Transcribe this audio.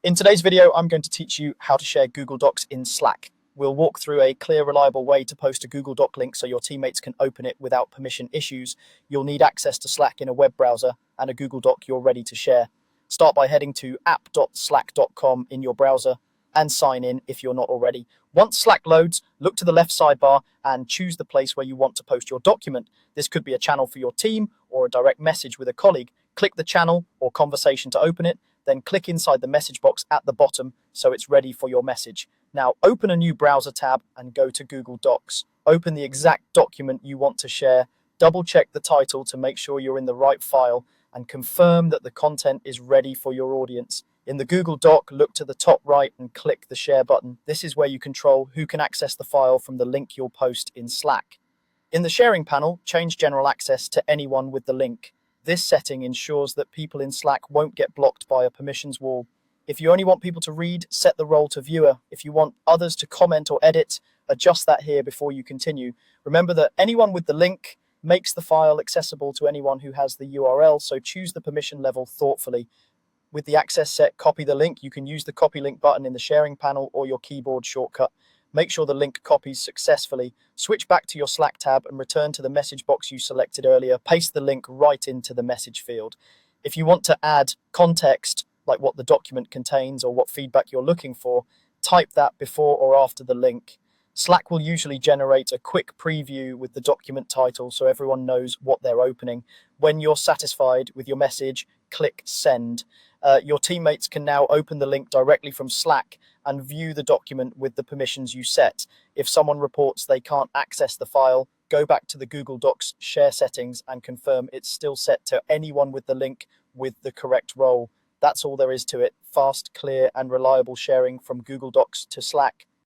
In today's video, I'm going to teach you how to share Google Docs in Slack. We'll walk through a clear, reliable way to post a Google Doc link so your teammates can open it without permission issues. You'll need access to Slack in a web browser and a Google Doc you're ready to share. Start by heading to app.slack.com in your browser and sign in if you're not already. Once Slack loads, look to the left sidebar and choose the place where you want to post your document. This could be a channel for your team or a direct message with a colleague. Click the channel or conversation to open it, then click inside the message box at the bottom so it's ready for your message. Now open a new browser tab and go to Google Docs. Open the exact document you want to share, double check the title to make sure you're in the right file, and confirm that the content is ready for your audience. In the Google Doc, look to the top right and click the share button. This is where you control who can access the file from the link you'll post in Slack. In the sharing panel, change general access to anyone with the link. This setting ensures that people in Slack won't get blocked by a permissions wall. If you only want people to read, set the role to viewer. If you want others to comment or edit, adjust that here before you continue. Remember that anyone with the link makes the file accessible to anyone who has the URL, so choose the permission level thoughtfully. With the access set, copy the link. You can use the copy link button in the sharing panel or your keyboard shortcut. Make sure the link copies successfully. Switch back to your Slack tab and return to the message box you selected earlier. Paste the link right into the message field. If you want to add context, like what the document contains or what feedback you're looking for, type that before or after the link. Slack will usually generate a quick preview with the document title so everyone knows what they're opening. When you're satisfied with your message, click send. Your teammates can now open the link directly from Slack and view the document with the permissions you set. If someone reports they can't access the file, go back to the Google Docs share settings and confirm it's still set to anyone with the link with the correct role. That's all there is to it. Fast, clear, and reliable sharing from Google Docs to Slack.